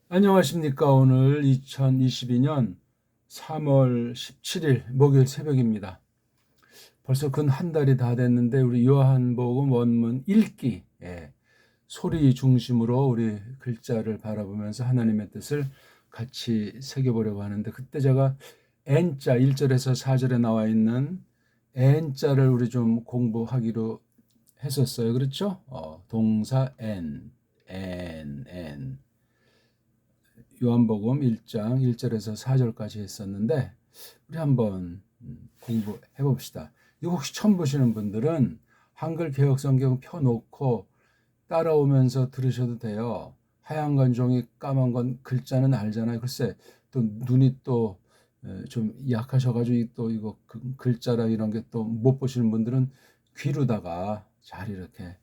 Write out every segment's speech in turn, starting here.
안녕하십니까. 오늘 2022년 3월 17일 목요일 새벽입니다. 벌써 근 한 달이 다 됐는데 우리 요한복음 원문 읽기, 소리 중심으로 우리 글자를 바라보면서 하나님의 뜻을 같이 새겨보려고 하는데, 그때 제가 N자 1절에서 4절에 나와 있는 N자를 우리 좀 공부하기로 했었어요. 그렇죠? 동사 N. 요한복음 1장 1절에서 4절까지 했었는데, 우리 한번 공부해 봅시다. 이거 혹시 처음 보시는 분들은 한글 개역 성경 펴놓고 따라오면서 들으셔도 돼요. 하얀 건 종이, 까만 건 글자는 알잖아요. 글쎄 또 눈이 또 좀 약하셔가지고 또 이거 글자라 이런 게 또 못 보시는 분들은 귀로다가 잘 이렇게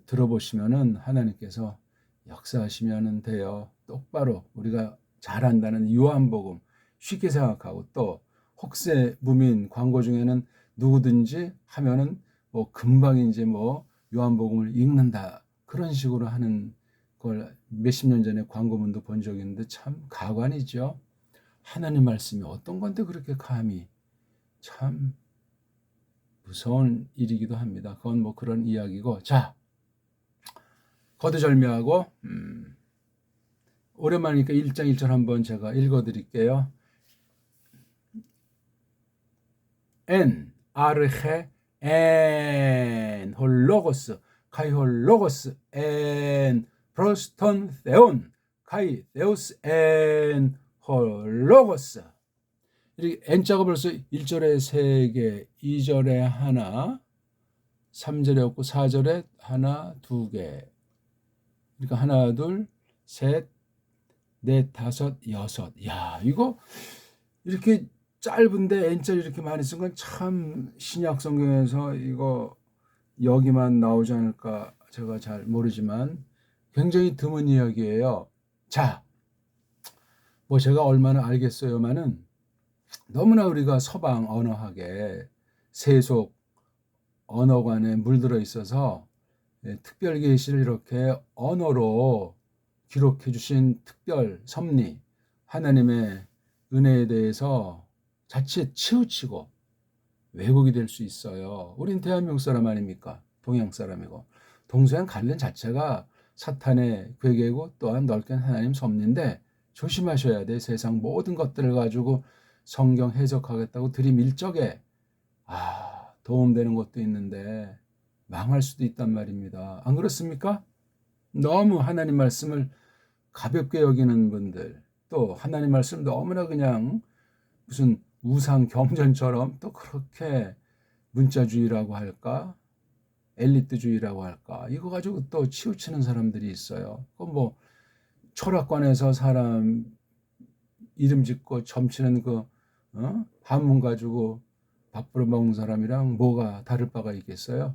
들어보시면은 하나님께서 역사하시면 돼요. 똑바로 우리가 잘한다는 요한복음 쉽게 생각하고, 또 혹세 무민 광고 중에는 누구든지 하면은 뭐 금방인지 뭐 요한복음을 읽는다 그런 식으로 하는 걸 몇십 년 전에 광고문도 본 적이 있는데 참 가관이죠. 하나님 말씀이 어떤 건데 그렇게 감히, 참 무서운 일이기도 합니다. 그건 뭐 그런 이야기고, 자, 거두절미하고 오랜만이니까 1장 1절 한번 제가 읽어드릴게요. 엔 아르헤 엔 홀로고스 카이 홀로고스 엔 프로스톤 데온 카이 데우스 엔 홀로고스. 이렇게 N자가 벌써 1절에 3개, 2절에 하나, 3절에 없고 4절에 하나, 2개. 그러니까 하나, 둘, 셋, 넷, 다섯, 여섯. 야, 이거 이렇게 짧은데 N자 이렇게 많이 쓴 건 참 신약 성경에서 이거 여기만 나오지 않을까 제가 잘 모르지만 굉장히 드문 이야기예요. 자, 뭐 제가 얼마나 알겠어요만은 너무나 우리가 서방 언어학에 세속 언어관에 물들어 있어서 특별 계시를 이렇게 언어로 기록해 주신 특별 섭리, 하나님의 은혜에 대해서 자칫 치우치고 왜곡이 될 수 있어요. 우린 대한민국 사람 아닙니까? 동양 사람이고. 동서양 갈등 자체가 사탄의 괴계고 또한 넓게는 하나님 섭리인데, 조심하셔야 돼. 세상 모든 것들을 가지고 성경 해석하겠다고 들이밀적에 도움되는 것도 있는데 망할 수도 있단 말입니다. 안 그렇습니까? 너무 하나님 말씀을 가볍게 여기는 분들, 또 하나님 말씀 너무나 그냥 무슨 우상 경전처럼 또 그렇게 문자주의라고 할까, 엘리트주의라고 할까, 이거 가지고 또 치우치는 사람들이 있어요. 그건 뭐 철학관에서 사람 이름 짓고 점치는 한문 가지고 밥 벌어 먹는 사람이랑 뭐가 다를 바가 있겠어요?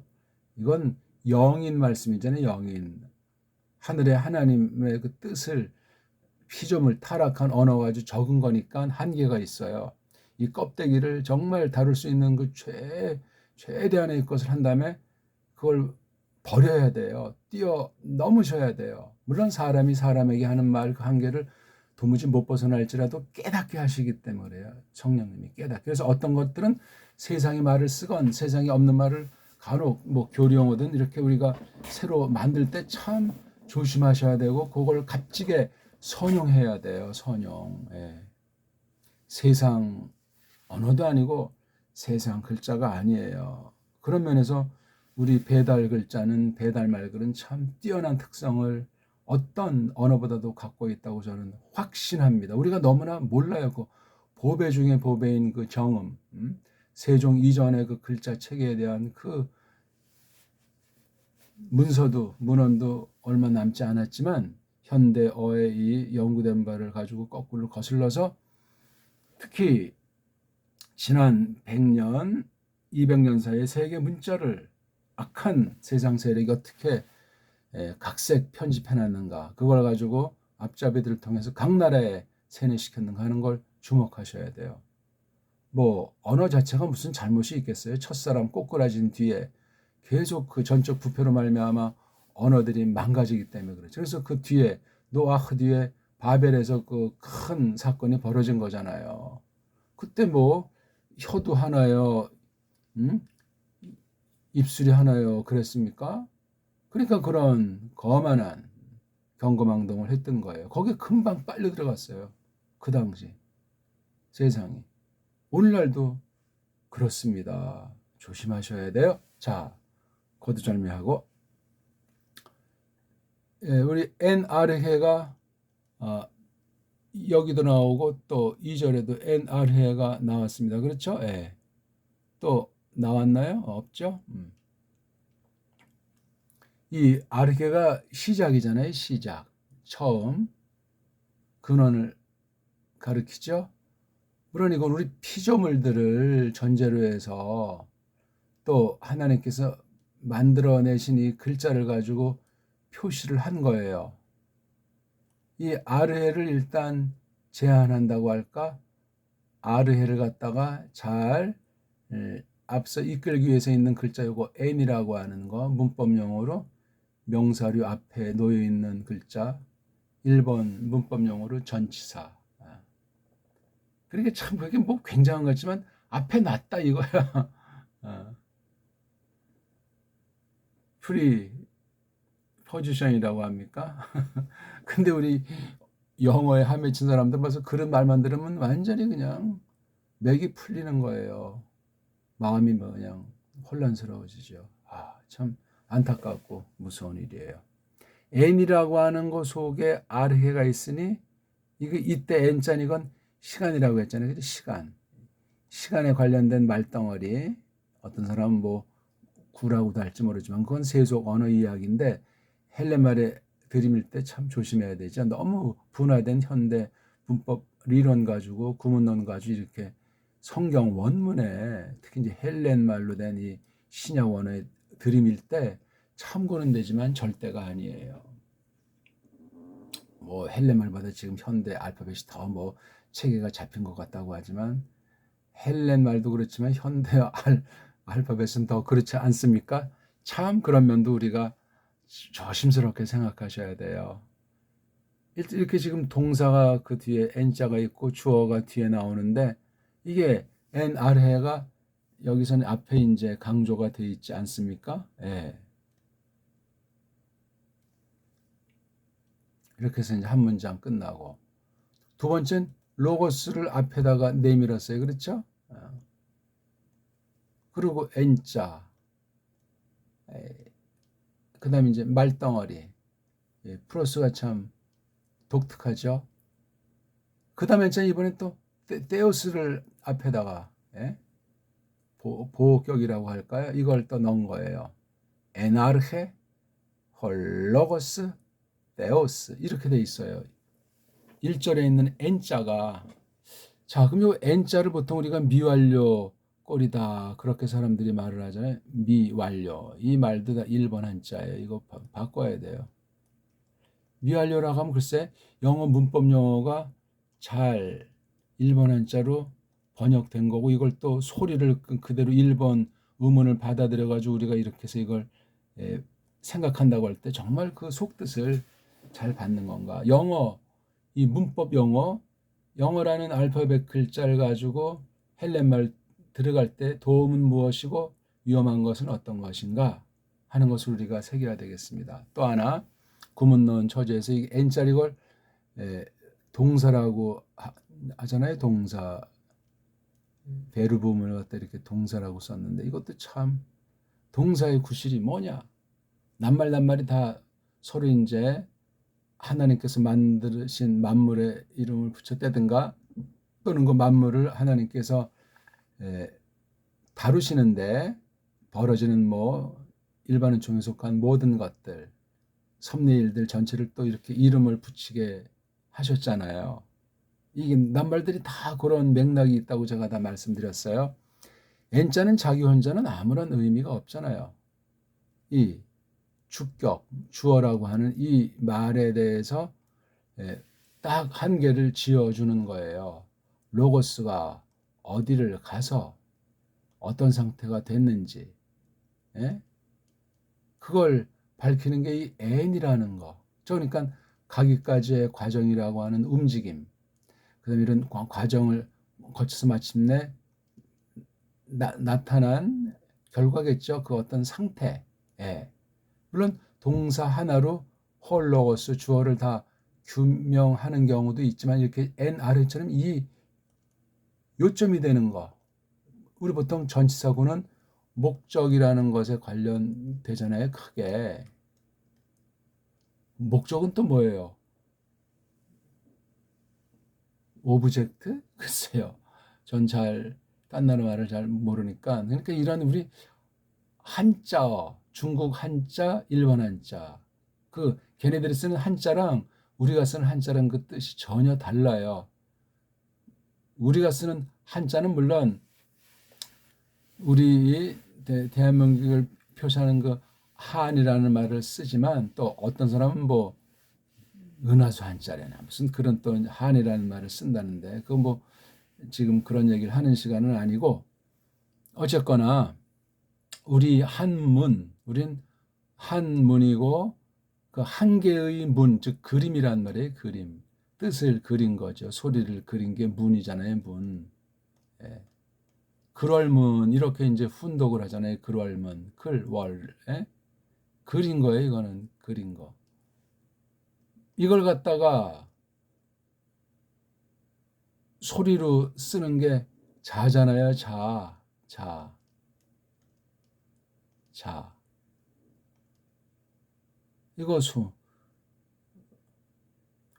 이건 영인 말씀이잖아요. 영인, 하늘의 하나님의 그 뜻을 피조물 타락한 언어 가지고 적은 거니까 한계가 있어요. 이 껍데기를 정말 다룰 수 있는 그 최대한의 것을 한 다음에 그걸 버려야 돼요. 뛰어넘으셔야 돼요. 물론 사람이 사람에게 하는 말 그 한계를 도무지 못 벗어날지라도 깨닫게 하시기 때문에요. 성령님이 깨닫게. 그래서 어떤 것들은 세상의 말을 쓰건 세상에 없는 말을 간혹 뭐 교리용어든 이렇게 우리가 새로 만들 때 참 조심하셔야 되고, 그걸 값지게 선용해야 돼요. 선용. 세상 언어도 아니고 세상 글자가 아니에요. 그런 면에서 우리 배달 글자는, 배달 말글은 참 뛰어난 특성을 어떤 언어보다도 갖고 있다고 저는 확신합니다. 우리가 너무나 몰라요. 그 보배 중에 보배인 그 정음, 세종 이전의 그 글자 체계에 대한 그 문서도 문헌도 얼마 남지 않았지만 현대어의 이 연구된 바를 가지고 거꾸로 거슬러서 특히 지난 100년, 200년 사이에 세계 문자를 악한 세상 세력이 어떻게 각색 편집해놨는가, 그걸 가지고 앞잡이들을 통해서 각 나라에 세뇌시켰는가 하는 걸 주목하셔야 돼요. 뭐 언어 자체가 무슨 잘못이 있겠어요? 첫사람 꼬꾸라진 뒤에 계속 그 전적 부패로 말미암아 언어들이 망가지기 때문에 그렇죠. 그래서 그 뒤에 노아흐 뒤에 바벨에서 그 큰 사건이 벌어진 거잖아요. 그때 뭐 혀도 하나요, 입술이 하나요, 그랬습니까? 그러니까 그런 거만한 경거망동을 했던 거예요. 거기에 금방 빨려 들어갔어요. 그 당시 세상이. 오늘날도 그렇습니다. 조심하셔야 돼요. 자, 거두절미하고 우리 엔아르헤가 여기도 나오고 또 2절에도 엔아르헤가 나왔습니다. 그렇죠? 예. 또 나왔나요? 없죠? 이 아르헤가 시작이잖아요. 시작. 처음 근원을 가리키죠. 물론 이건 우리 피조물들을 전제로 해서 또 하나님께서 만들어내신 이 글자를 가지고 표시를 한 거예요. 이 아르헤를 일단 제한한다고 할까? 아르헤를 갖다가 잘 앞서 이끌기 위해서 있는 글자 요거 n이라고 하는 거 문법용어로 명사류 앞에 놓여 있는 글자 1번 문법용어로 전치사. 그러니까 참 그게 뭐 굉장한 거지만 앞에 놨다 이거야. 프리 포지션이라고 합니까? 근데 우리 영어에 함에 친 사람들 봐서 그런 말만 들으면 완전히 그냥 맥이 풀리는 거예요. 마음이 뭐 그냥 혼란스러워지죠. 참 안타깝고 무서운 일이에요. n이라고 하는 것 속에 아르헤가 있으니 이때 n자는 이건 시간이라고 했잖아요. 시간. 시간에 관련된 말덩어리. 어떤 사람은 뭐 구라고도 할지 모르지만 그건 세속 언어 이야기인데 헬렌말에 들이밀 때 참 조심해야 되죠. 너무 분화된 현대 문법 리론 가지고 구문론 가지고 이렇게 성경 원문에 특히 이제 헬렌말로 된 이 신약 원어에 들이밀 때 참고는 되지만 절대가 아니에요. 뭐 헬렌말보다 지금 현대 알파벳이 더 뭐 체계가 잡힌 것 같다고 하지만 헬렌말도 그렇지만 현대 알파벳은 더 그렇지 않습니까? 참 그런 면도 우리가 조심스럽게 생각하셔야 돼요. 이렇게 지금 동사가 그 뒤에 n자가 있고 주어가 뒤에 나오는데 이게 nR해가 여기서는 앞에 이제 강조가 되어 있지 않습니까? 예. 이렇게 해서 이제 한 문장 끝나고 두 번째는 로고스를 앞에다가 내밀었어요. 그렇죠? 그리고 n자 그 다음에 이제 말덩어리 프로스가 참 독특하죠. 그 다음에 이번에 또 테오스를 앞에다가 보호격이라고 할까요? 이걸 또 넣은 거예요. 에나르헤, 홀로고스, 테오스 이렇게 돼 있어요. 1절에 있는 n자가 자 그럼 요 n자를 보통 우리가 미완료 꼴이다 그렇게 사람들이 말을 하잖아요. 미완료 이 말도 다 1번 한자예요. 이거 바꿔야 돼요. 미완료라고 하면 글쎄 영어 문법 용어가 잘 1번 한자로 번역된 거고 이걸 또 소리를 그대로 1번 음원을 받아들여 가지고 우리가 이렇게 해서 이걸 생각한다고 할 때 정말 그 속뜻을 잘 받는 건가. 영어 이 문법 영어라는 알파벳 글자를 가지고 헬렌말 들어갈 때 도움은 무엇이고 위험한 것은 어떤 것인가 하는 것을 우리가 새겨야 되겠습니다. 또 하나 구문론 처지에서 이 n자리 걸 동사라고 하잖아요. 동사 베르 부분을 갖다 이렇게 동사라고 썼는데 이것도 참 동사의 구실이 뭐냐? 낱말이 다 서로 이제 하나님께서 만드신 만물의 이름을 붙였다든가 또는 그 만물을 하나님께서 다루시는데 벌어지는 뭐 일반은총에 속한 모든 것들 섭리일들 전체를 또 이렇게 이름을 붙이게 하셨잖아요. 이게 낱말들이 다 그런 맥락이 있다고 제가 다 말씀드렸어요. n자는 자기 혼자는 아무런 의미가 없잖아요. 이 주격, 주어라고 하는 이 말에 대해서 딱 한 개를 지어주는 거예요. 로고스가 어디를 가서 어떤 상태가 됐는지 그걸 밝히는 게 이 n이라는 거. 그러니까 가기까지의 과정이라고 하는 움직임, 그다음에 이런 과정을 거쳐서 마침내 나타난 결과겠죠. 그 어떤 상태. 예. 물론 동사 하나로 홀로거스 주어를 다 규명하는 경우도 있지만 이렇게 NR처럼 이 요점이 되는 거. 우리 보통 전치사구는 목적이라는 것에 관련되잖아요. 크게. 목적은 또 뭐예요? 오브젝트? 글쎄요. 전 딴 나라 말을 잘 모르니까. 그러니까 이런 우리 한자어, 중국 한자, 일본 한자. 그 걔네들이 쓰는 한자랑 우리가 쓰는 한자랑 그 뜻이 전혀 달라요. 우리가 쓰는 한자는 물론 우리 대한민국을 표시하는 그 한이라는 말을 쓰지만 또 어떤 사람은 뭐 은하수 한자래나 무슨 그런 또 한이라는 말을 쓴다는데 그 뭐 지금 그런 얘기를 하는 시간은 아니고 어쨌거나 우리 한문, 우린 한문이고 그 한 개의 문, 즉 그림이란 말이에요. 그림. 뜻을 그린 거죠. 소리를 그린 게 문이잖아요. 문. 예. 글월문 이렇게 이제 훈독을 하잖아요. 글월문, 글월. 예? 그린 거예요. 이거는 그린 거. 이걸 갖다가 소리로 쓰는 게 자잖아요. 자. 이거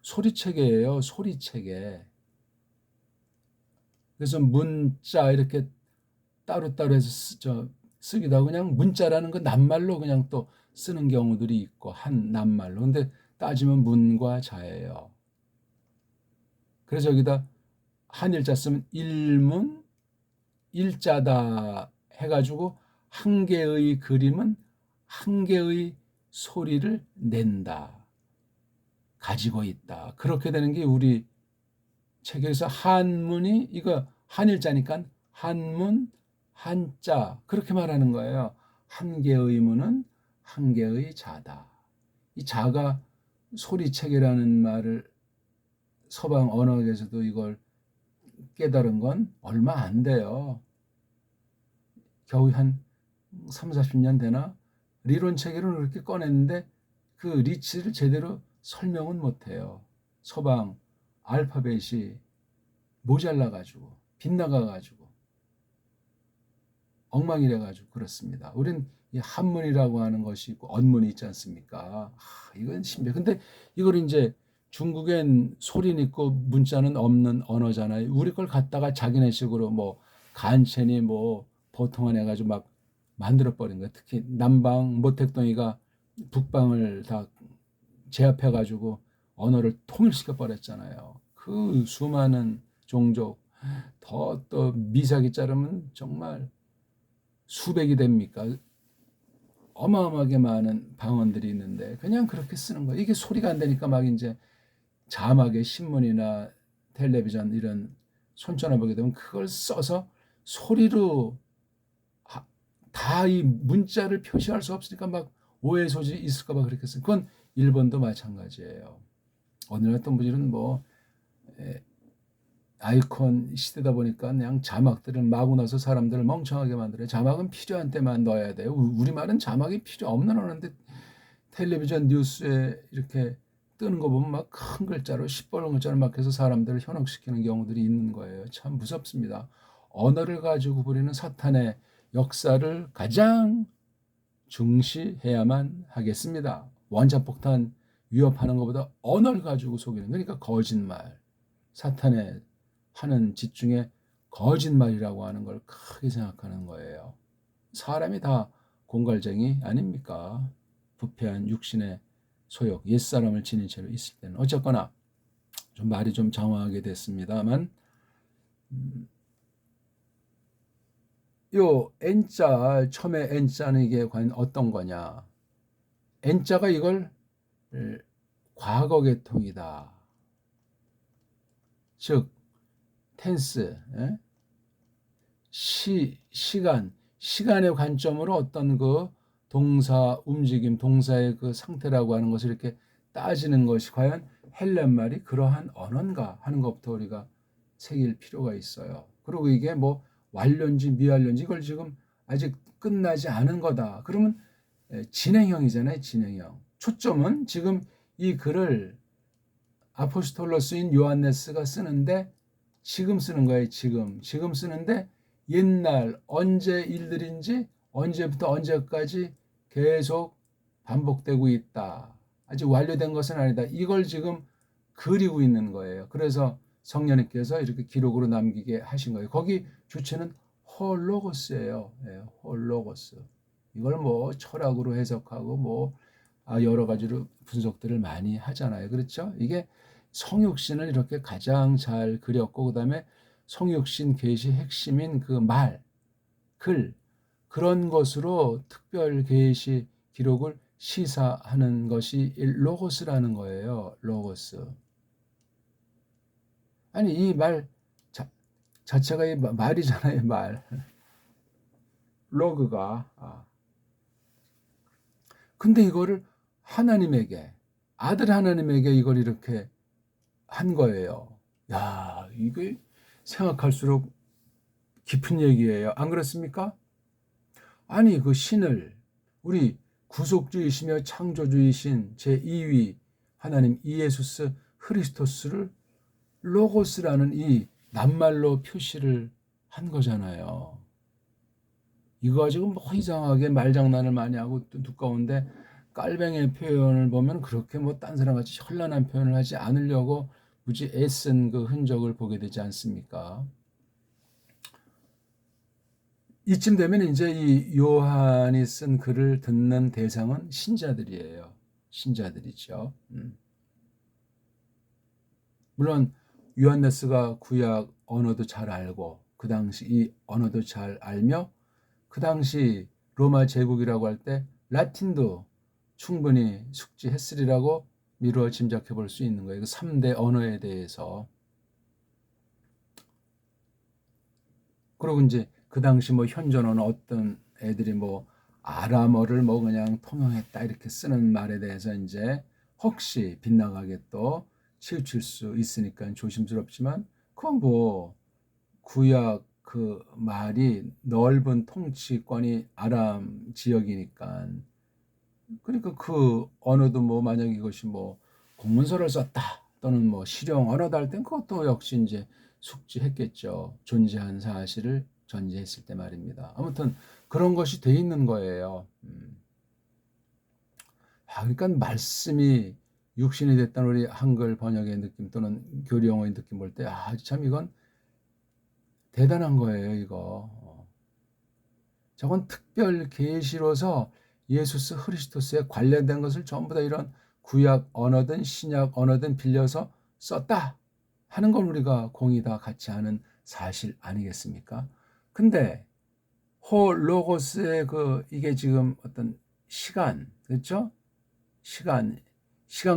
소리체계예요. 소리체계. 그래서 문자 이렇게 따로따로 해서 쓰기도 하고 그냥 문자라는 건 낱말로 그냥 또 쓰는 경우들이 있고 한 낱말로. 근데 따지면 문과 자예요. 그래서 여기다 한일자 쓰면 일문, 일자다 해가지고 한 개의 그림은 한 개의 소리를 낸다. 가지고 있다. 그렇게 되는 게 우리 책에서 한문이 이거 한일자니까 한문, 한자 그렇게 말하는 거예요. 한 개의 문은 한 개의 자다. 이 자가 소리체계라는 말을 서방 언어에서도 이걸 깨달은 건 얼마 안 돼요. 겨우 한 3, 40년 되나?理論체계를 그렇게 꺼냈는데 그 리치를 제대로 설명은 못해요. 서방 알파벳이 모자라가지고 빗나가가지고 엉망이래가지고 그렇습니다. 우린 이 한문이라고 하는 것이 있고 언문이 있지 않습니까? 이건 신비해. 근데 이걸 이제 중국엔 소리는 있고 문자는 없는 언어잖아요. 우리 걸 갖다가 자기네식으로 뭐 간체니 뭐 보통한 해가지고 막 만들어 버린 거야. 특히 남방 모택동이가 북방을 다 제압해가지고 언어를 통일시켜 버렸잖아요. 그 수많은 종족 더 또 미사기 자르면 정말 수백이 됩니까? 어마어마하게 많은 방언들이 있는데 그냥 그렇게 쓰는 거예요. 이게 소리가 안 되니까 막 이제 자막에 신문이나 텔레비전 이런 손전화 보게 되면 그걸 써서 소리로 다 이 문자를 표시할 수 없으니까 막 오해 소지 있을까 봐 그렇게 써요. 그건 일본도 마찬가지예요. 오늘 어떤 분들은 뭐 아이콘 시대다 보니까 그냥 자막들을 마구 넣어서 사람들을 멍청하게 만들어요. 자막은 필요한 때만 넣어야 돼요. 우리말은 자막이 필요 없는 언어인데 텔레비전 뉴스에 이렇게 뜨는 거 보면 막 큰 글자로 시뻘건 글자로 막 해서 사람들을 현혹시키는 경우들이 있는 거예요. 참 무섭습니다. 언어를 가지고 부리는 사탄의 역사를 가장 중시해야만 하겠습니다. 원자폭탄 위협하는 것보다 언어를 가지고 속이는 그러니까 거짓말. 사탄의 하는 짓 중에 거짓말이라고 하는 걸 크게 생각하는 거예요. 사람이 다 공갈쟁이 아닙니까? 부패한 육신의 소욕, 옛사람을 지닌 채로 있을 때는 어쨌거나 좀 말이 좀 장황하게 됐습니다만 요 N자 처음에 N자는 이게 과연 어떤 거냐? N자가 이걸 과거 계통이다. 즉 텐스, 시간의 관점으로 어떤 그 동사 움직임, 동사의 그 상태라고 하는 것을 이렇게 따지는 것이 과연 헬렌말이 그러한 언어인가 하는 것부터 우리가 새길 필요가 있어요. 그리고 이게 뭐 완료인지 미완료인지 이걸 지금 아직 끝나지 않은 거다. 그러면 진행형이잖아요. 진행형. 초점은 지금 이 글을 아포스톨로스인 요한네스가 쓰는데 지금 쓰는 거예요. 지금 쓰는데 옛날 언제 일들인지 언제부터 언제까지 계속 반복되고 있다. 아직 완료된 것은 아니다. 이걸 지금 그리고 있는 거예요. 그래서 성령님께서 이렇게 기록으로 남기게 하신 거예요. 거기 주체는 홀로고스예요. 예, 홀로고스. 이걸 뭐 철학으로 해석하고 뭐 여러 가지로 분석들을 많이 하잖아요. 그렇죠? 이게 성육신을 이렇게 가장 잘 그렸고 그다음에 성육신 계시 핵심인 그 말, 글 그런 것으로 특별 계시 기록을 시사하는 것이 로고스라는 거예요. 로고스. 아니 이 말 자체가 이 말이잖아요. 말. 로그가. 근데 이거를 하나님에게 아들 하나님에게 이걸 이렇게 한 거예요. 야, 이게 생각할수록 깊은 얘기예요. 안 그렇습니까? 아니 그 신을 우리 구속주이시며 창조주이신 제2위 하나님 이예수스 크리스토스를 로고스라는 이 낱말로 표시를 한 거잖아요. 이거 가지고 뭐 이상하게 말장난을 많이 하고 또 두꺼운데 깔뱅이의 표현을 보면 그렇게 뭐 딴 사람같이 현란한 표현을 하지 않으려고 무지 애쓴 그 흔적을 보게 되지 않습니까? 이쯤 되면 이제 이 요한이 쓴 글을 듣는 대상은 신자들이에요. 신자들이죠. 물론 요한네스가 구약 언어도 잘 알고 그 당시 이 언어도 잘 알며 그 당시 로마 제국이라고 할 때 라틴도 충분히 숙지했으리라고 미루어 짐작해 볼 수 있는 거예요. 그 3대 언어에 대해서. 그리고 이제 그 당시 뭐 현존어는 어떤 애들이 뭐 아람어를 뭐 그냥 통용했다 이렇게 쓰는 말에 대해서 이제 혹시 빗나가게 또 치우칠 수 있으니까 조심스럽지만 그건 뭐 구약 그 말이 넓은 통치권이 아람 지역이니까 그러니까 그 언어도 뭐 만약 이것이 뭐 공문서를 썼다 또는 뭐 실용 언어다 할 땐 그것도 역시 이제 숙지했겠죠. 존재한 사실을 전제했을 때 말입니다. 아무튼 그런 것이 돼 있는 거예요. 그러니까 말씀이 육신이 됐다는 우리 한글 번역의 느낌 또는 교리용어의 느낌 볼 때 참 이건 대단한 거예요. 이거. 저건 특별 계시로서 예수스 크리스토스에 관련된 것을 전부 다 이런 구약 언어든 신약 언어든 빌려서 썼다 하는 걸 우리가 공이 다 같이 하는 사실 아니겠습니까? 근데 로고스의 그 이게 지금 어떤 시간 그렇죠? 시간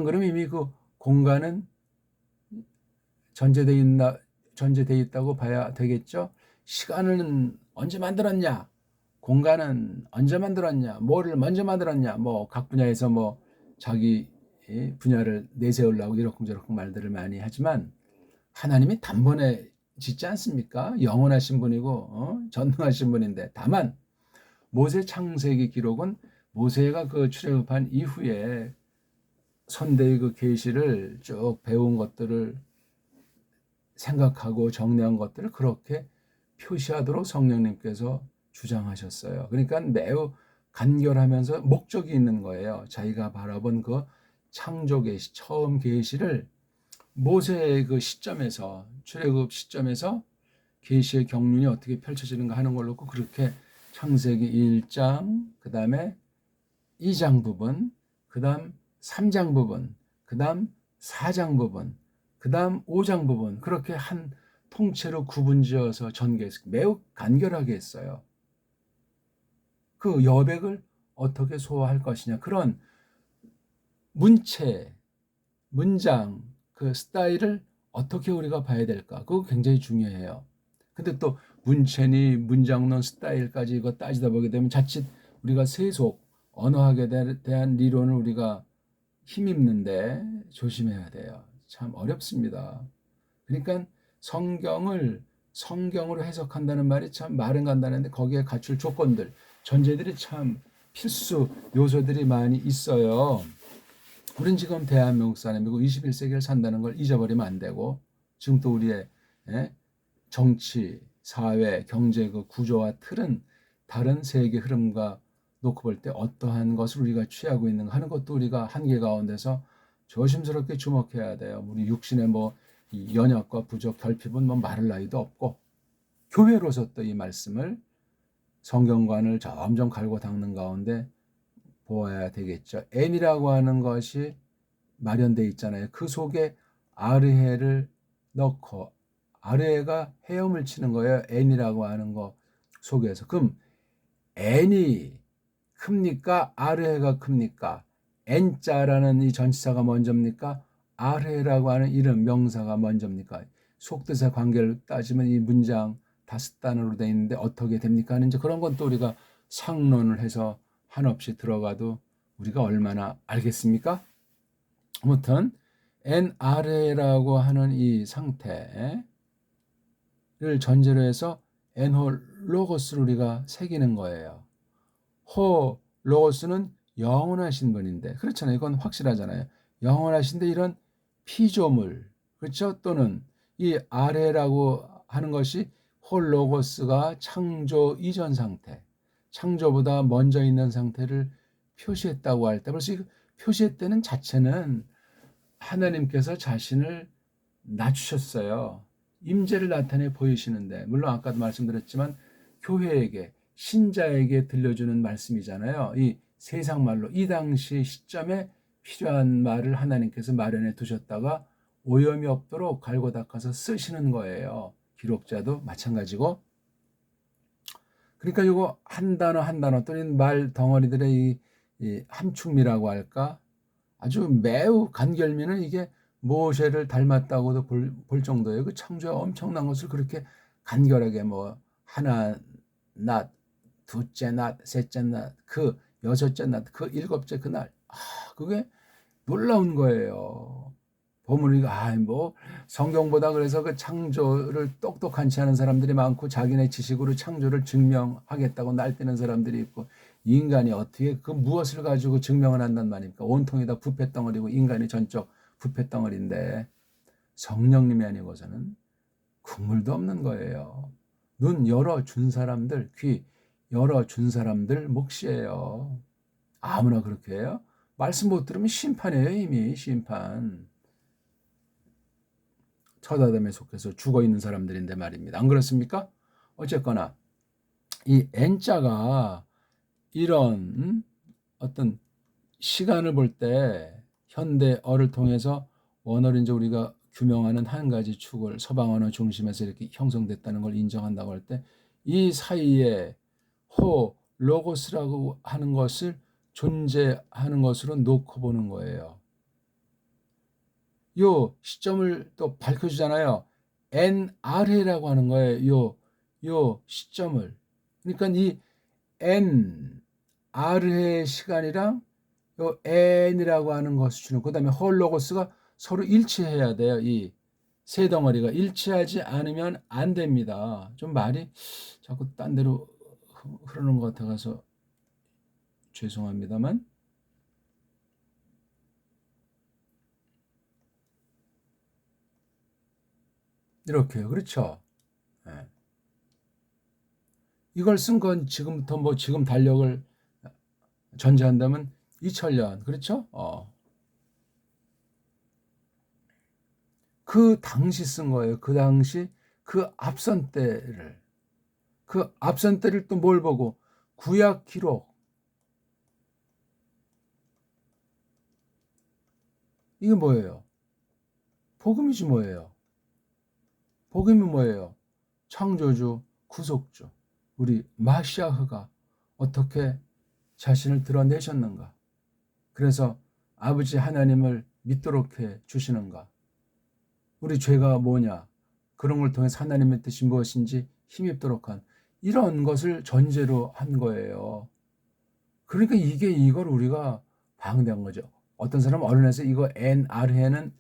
그럼 이미 그 공간은 전제되어 있다고 봐야 되겠죠? 시간은 언제 만들었냐? 공간은 언제 만들었냐? 뭐를 먼저 만들었냐? 뭐 각 분야에서 뭐 자기 분야를 내세우려고 이러쿵저러쿵 말들을 많이 하지만 하나님이 단번에 짓지 않습니까? 영원하신 분이고 전능하신 분인데 다만 모세 창세기 기록은 모세가 그 출애굽한 이후에 선대의 그 계시를 쭉 배운 것들을 생각하고 정리한 것들을 그렇게 표시하도록 성령님께서 주장하셨어요. 그러니까 매우 간결하면서 목적이 있는 거예요. 자기가 바라본 그 창조 계시, 처음 계시를 모세의 그 시점에서 출애굽 시점에서 계시의 경륜이 어떻게 펼쳐지는가 하는 걸로 그렇게 창세기 1장, 그다음에 2장 부분, 그다음 3장 부분, 그다음 4장 부분, 그다음 5장 부분 그렇게 한 통째로 구분지어서 전개해서 매우 간결하게 했어요. 그 여백을 어떻게 소화할 것이냐 그런 문체, 문장 그 스타일을 어떻게 우리가 봐야 될까 그거 굉장히 중요해요. 근데 또 문체니 문장론 스타일까지 이거 따지다 보게 되면 자칫 우리가 세속 언어학에 대한 리론을 우리가 힘입는데 조심해야 돼요. 참 어렵습니다. 그러니까 성경으로 해석한다는 말이 참 말은 간단한데 거기에 갖출 조건들, 전제들이 참 필수 요소들이 많이 있어요. 우린 지금 대한민국 사람이고 21세기를 산다는 걸 잊어버리면 안 되고, 지금 또 우리의 정치, 사회, 경제 그 구조와 틀은 다른 세계 흐름과 놓고 볼 때 어떠한 것을 우리가 취하고 있는가 하는 것도 우리가 한계 가운데서 조심스럽게 주목해야 돼요. 우리 육신의 이 연약과 부족, 결핍은 말할 나위도 없고, 교회로서 또 이 말씀을 성경관을 점점 갈고 닦는 가운데 보아야 되겠죠. N이라고 하는 것이 마련되어 있잖아요. 그 속에 아르헤를 넣고, 아르헤가 헤엄을 치는 거예요. N이라고 하는 거 속에서. 그럼 N이 큽니까? 아르헤가 큽니까? N자라는 이 전치사가 먼저입니까? 아르헤라고 하는 이름 명사가 먼저입니까? 속뜻의 관계를 따지면 이 문장 5단어로 되어 있는데 어떻게 됩니까? 하는 이제 그런 건 또 우리가 상론을 해서 한없이 들어가도 우리가 얼마나 알겠습니까? 아무튼 NRA라고 하는 이 상태를 전제로 해서 엔홀 로고스를 우리가 새기는 거예요. 호 로고스는 영원하신 분인데, 그렇잖아요. 이건 확실하잖아요. 영원하신데 이런 피조물, 그렇죠? 또는 이 아래라고 하는 것이 홀 로고스가 창조 이전 상태, 창조보다 먼저 있는 상태를 표시했다고 할 때, 벌써 이 표시했다는 자체는 하나님께서 자신을 낮추셨어요. 임재를 나타내 보이시는데, 물론 아까도 말씀드렸지만 교회에게, 신자에게 들려주는 말씀이잖아요. 이 세상 말로 이 당시 시점에 필요한 말을 하나님께서 마련해 두셨다가 오염이 없도록 갈고 닦아서 쓰시는 거예요. 기록자도 마찬가지고. 그러니까 이거 한 단어 한 단어 또는 말 덩어리들의 이 함축미라고 할까, 아주 매우 간결미는 이게 모세를 닮았다고도 볼 정도예요. 그 창조가 엄청난 것을 그렇게 간결하게 하나 낮, 둘째 낮, 셋째 낮, 그 여섯째 낮, 그 일곱째 그날, 그게 놀라운 거예요. 보면 우리가 성경보다 그래서 그 창조를 똑똑한치 않은 사람들이 많고 자기네 지식으로 창조를 증명하겠다고 날뛰는 사람들이 있고, 인간이 어떻게 그 무엇을 가지고 증명을 한단 말입니까? 온통이 다 부패덩어리고 인간이 전적 부패덩어리인데 성령님이 아니고서는 국물도 없는 거예요. 눈 열어준 사람들, 귀 열어준 사람들 몫이에요. 아무나 그렇게 해요? 말씀 못 들으면 심판이에요. 이미 심판. 첫 아담에 속해서 죽어있는 사람들인데 말입니다. 안 그렇습니까? 어쨌거나 이 N자가 이런 어떤 시간을 볼 때 현대어를 통해서 원어를 이제 우리가 규명하는 한 가지 축을 서방 언어 중심에서 이렇게 형성됐다는 걸 인정한다고 할 때, 이 사이에 로고스라고 하는 것을 존재하는 것으로 놓고 보는 거예요. 요 시점을 또 밝혀주잖아요. NRA라고 하는 거예요. 요 시점을. 그러니까 이 NR의 시간이랑 요 N이라고 하는 것을 주는, 그 다음에 홀로고스가 서로 일치해야 돼요. 이 세 덩어리가 일치하지 않으면 안 됩니다. 좀 말이 자꾸 딴 데로 흐르는 것 같아서 죄송합니다만, 이렇게요. 그렇죠? 네. 이걸 쓴 건 지금부터 지금 달력을 전제한다면 2000년, 그렇죠? 그 당시 쓴 거예요. 그 당시 그 앞선 때를. 그 앞선 때를 또 뭘 보고? 구약 기록. 이게 뭐예요? 복음이지 뭐예요? 복음이 뭐예요? 창조주, 구속주, 우리 마시아흐가 어떻게 자신을 드러내셨는가? 그래서 아버지 하나님을 믿도록 해 주시는가? 우리 죄가 뭐냐? 그런 걸 통해서 하나님의 뜻이 무엇인지 힘입도록 한, 이런 것을 전제로 한 거예요. 그러니까 이걸 우리가 방대한 거죠. 어떤 사람은 언론에서 이거 NR해는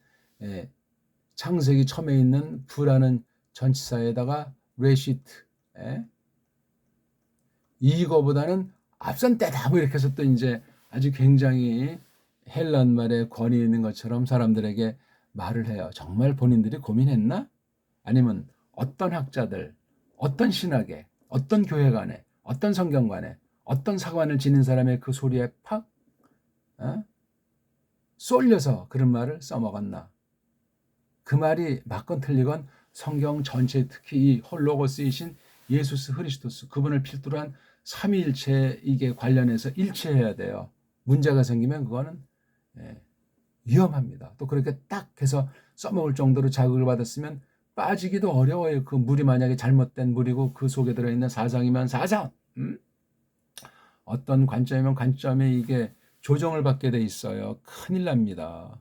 창세기 처음에 있는 부라는 전치사에다가 레시트, 이거보다는 앞선 때다 뭐 이렇게 해서 또 이제 아주 굉장히 헬란 말에 권위 있는 것처럼 사람들에게 말을 해요. 정말 본인들이 고민했나? 아니면 어떤 학자들, 어떤 신학에, 어떤 교회관에, 어떤 성경관에, 어떤 사관을 지닌 사람의 그 소리에 팍 쏠려서 그런 말을 써먹었나? 그 말이 맞건 틀리건 성경 전체, 특히 이 홀로고스이신 예수스 그리스도스, 그분을 필두로 한 삼위일체 이게 관련해서 일치해야 돼요. 문제가 생기면 그거는 위험합니다. 또 그렇게 딱 해서 써먹을 정도로 자극을 받았으면 빠지기도 어려워요. 그 물이 만약에 잘못된 물이고 그 속에 들어있는 사상이면 사상, 어떤 관점이면 관점에 이게 조정을 받게 돼 있어요. 큰일 납니다.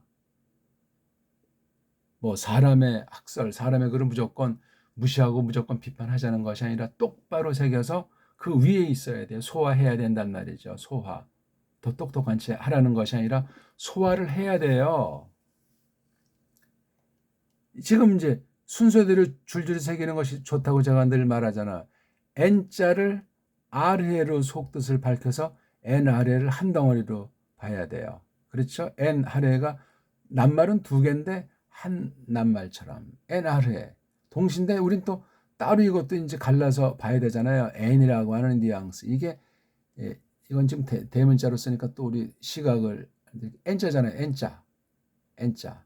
뭐 사람의 학설, 사람의 글을 무조건 무시하고 무조건 비판하자는 것이 아니라 똑바로 새겨서 그 위에 있어야 돼요. 소화해야 된단 말이죠. 소화. 더 똑똑한 채 하라는 것이 아니라 소화를 해야 돼요. 지금 이제 순서대로 줄줄이 새기는 것이 좋다고 제가 늘 말하잖아. N자를 R해로 속뜻을 밝혀서 NR해를 한 덩어리로 봐야 돼요. 그렇죠? NR해가 낱말은 두 개인데 한 낱말처럼 NR해. 동시인데 우린 또 따로 이것도 이제 갈라서 봐야 되잖아요. N이라고 하는 뉘앙스. 이게 이건 지금 대문자로 쓰니까 또 우리 시각을 N자잖아요. N자. N자.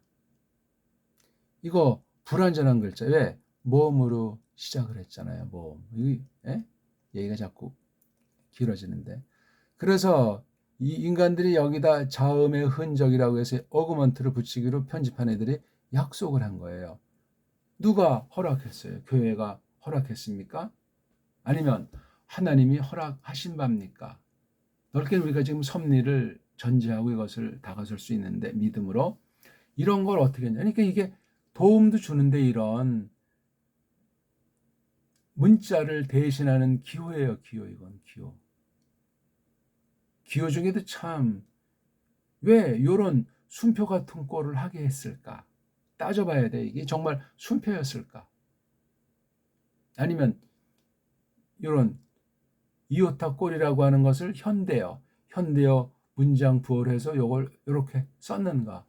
이거 불완전한 글자. 왜? 모음으로 시작을 했잖아요. 모음. 얘기가 자꾸 길어지는데. 그래서 이 인간들이 여기다 자음의 흔적이라고 해서 어그먼트를 붙이기로 편집한 애들이 약속을 한 거예요. 누가 허락했어요? 교회가 허락했습니까? 아니면 하나님이 허락하신 바입니까? 넓게 우리가 지금 섭리를 전제하고 이것을 다가설 수 있는데 믿음으로 이런 걸 어떻게 했냐. 그러니까 이게 도움도 주는데 이런 문자를 대신하는 기호예요. 기호. 이건 기호. 기호 중에도 참 왜 이런 순표 같은 꼴을 하게 했을까? 따져봐야 돼. 이게 정말 순표였을까? 아니면 이런 이오타 꼴이라고 하는 것을 현대어 문장 부호해서 이걸 이렇게 썼는가?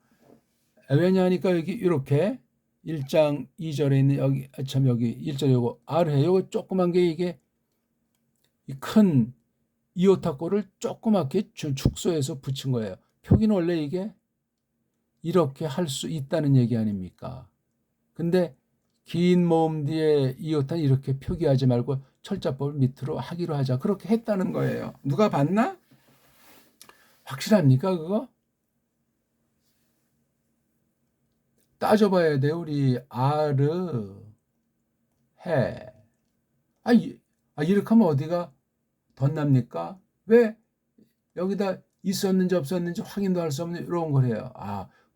왜냐하니까 여기 이렇게 1장 2절에 있는 여기 여기 1절 요거 아래 요거 조그만 게 이게 큰 이오타코를 조그맣게 축소해서 붙인 거예요. 표기는 원래 이게 이렇게 할 수 있다는 얘기 아닙니까? 근데 긴 모음 뒤에 이오타 이렇게 표기하지 말고 철자법을 밑으로 하기로 하자. 그렇게 했다는 거예요. 누가 봤나? 확실합니까 그거? 따져봐야 돼. 우리 아르 해. 이렇게 하면 어디가 덧납니까? 왜 여기다 있었는지 없었는지 확인도 할 수 없는 이런 걸 해요.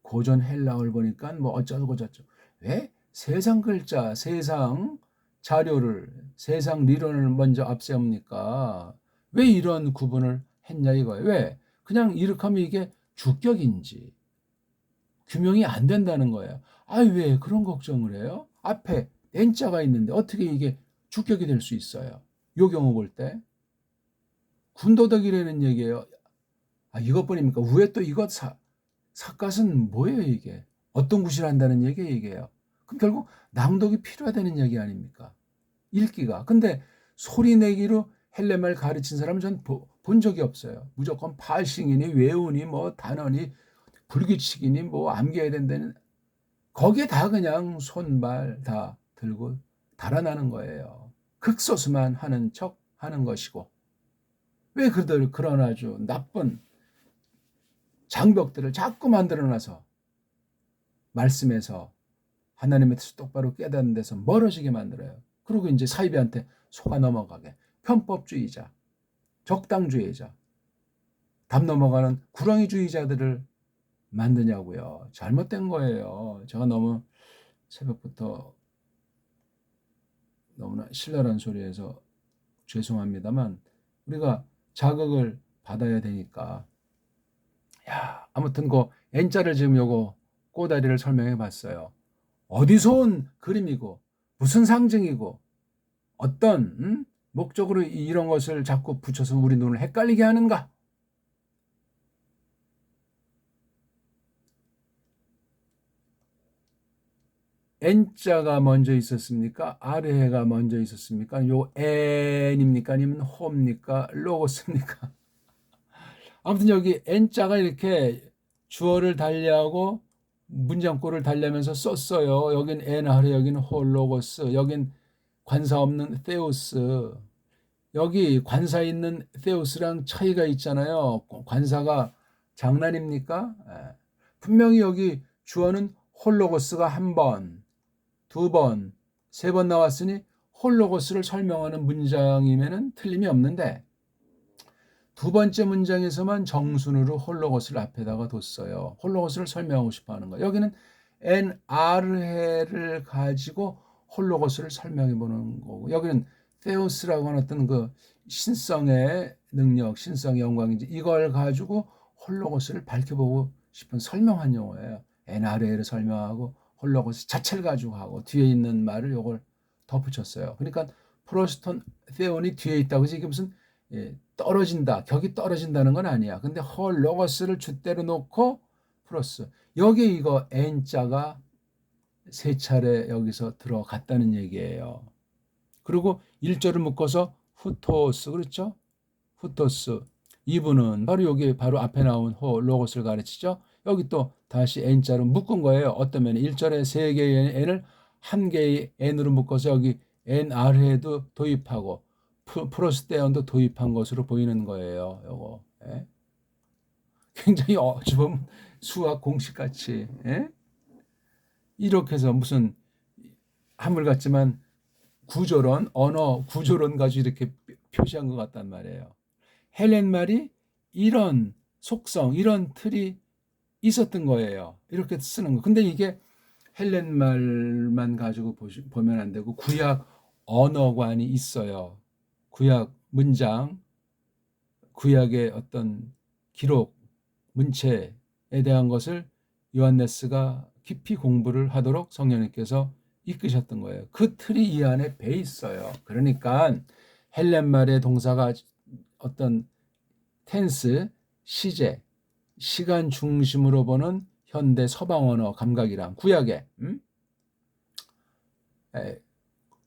고전 헬라어를 보니까 뭐 어쩌고 저쩌고. 왜 세상 글자, 세상 자료를, 세상理論을 먼저 앞세웁니까? 왜 이런 구분을 했냐 이거예요. 왜? 그냥 이렇게 하면 이게 주격인지 규명이 안 된다는 거예요. 왜 그런 걱정을 해요? 앞에 N자가 있는데 어떻게 이게 주격이 될 수 있어요? 요 경우 볼 때. 군더더기라는 얘기예요. 이것뿐입니까? 왜 또 이것 삿갓은 뭐예요 이게? 어떤 굿을 한다는 얘기예요. 그럼 결국 낭독이 필요하다는 얘기 아닙니까? 읽기가. 근데 소리 내기로 헬레말 가르친 사람은 전 본 적이 없어요. 무조건 발싱이니 외우니 뭐 단어니 불규칙이니 뭐 암기해야 된다는 거기에 다 그냥 손발 다 들고 달아나는 거예요. 극소수만 하는 척 하는 것이고 왜 그런 아주 나쁜 장벽들을 자꾸 만들어놔서 말씀에서 하나님의 뜻을 똑바로 깨닫는 데서 멀어지게 만들어요. 그리고 이제 사이비한테 속아 넘어가게 편법주의자, 적당주의자, 담 넘어가는 구렁이주의자들을 만드냐고요. 잘못된 거예요. 제가 너무 새벽부터 너무나 신랄한 소리에서 죄송합니다만 우리가 자극을 받아야 되니까 아무튼 그 N자를 지금 요거 꼬다리를 설명해 봤어요. 어디서 온 그림이고 무슨 상징이고 어떤 목적으로 이런 것을 자꾸 붙여서 우리 눈을 헷갈리게 하는가? N자가 먼저 있었습니까? 아르헤가 먼저 있었습니까? 요 N입니까? 아니면 호입니까? 로고스입니까? 아무튼 여기 N자가 이렇게 주어를 달리하고 문장꼬를 달리하면서 썼어요. 여긴 N 아르헤, 여기는 호 로고스, 여긴 관사 없는 테오스. 여기 관사 있는 테오스랑 차이가 있잖아요. 관사가 장난입니까? 분명히 여기 주어는 홀로고스가 한 번, 두 번, 세 번 나왔으니 홀로고스를 설명하는 문장이면은 틀림이 없는데 두 번째 문장에서만 정순으로 홀로고스를 앞에다가 뒀어요. 홀로고스를 설명하고 싶어 하는 거예요. 여기는 엔아르헤를 가지고 홀로고스를 설명해 보는 거고 여기는 테오스라고 하는 어떤 그 신성의 능력, 신성의 영광인지 이걸 가지고 홀로고스를 밝혀보고 싶은 설명한 용어예요. 엔아르헤를 설명하고 홀로고스 자체를 가지고 하고 뒤에 있는 말을 요걸 덧붙였어요. 그러니까 프로스톤 테온이 뒤에 있다고 해서 이게 무슨 떨어진다, 격이 떨어진다는 건 아니야. 근데 홀로고스를 줏대로 놓고 플러스 여기 이거 N자가 세 차례 여기서 들어갔다는 얘기예요. 그리고 1절을 묶어서 후토스 그렇죠? 후토스 이분은 바로 여기 바로 앞에 나온 홀로고스를 가르치죠. 여기 또 다시 N자로 묶은 거예요. 어떤 면에 1절에 3개의 N을 한 개의 N으로 묶어서 여기 NR에도 도입하고 프로스테온도 도입한 것으로 보이는 거예요. 요거. 예? 굉장히 어찌 보면 수학 공식같이 예? 이렇게 해서 무슨 한물 같지만 구조론, 언어 구조론 가지고 이렇게 표시한 것 같단 말이에요. 헬렌 말이 이런 속성, 이런 틀이 있었던 거예요. 이렇게 쓰는 거. 근데 이게 헬렌 말만 가지고 보면 안 되고 구약 언어관이 있어요. 구약 문장, 구약의 어떤 기록, 문체에 대한 것을 요한네스가 깊이 공부를 하도록 성령님께서 이끄셨던 거예요. 그 틀이 이 안에 배 있어요. 그러니까 헬렌말의 동사가 어떤 텐스, 시제, 시간 중심으로 보는 현대 서방 언어 감각이랑 구약의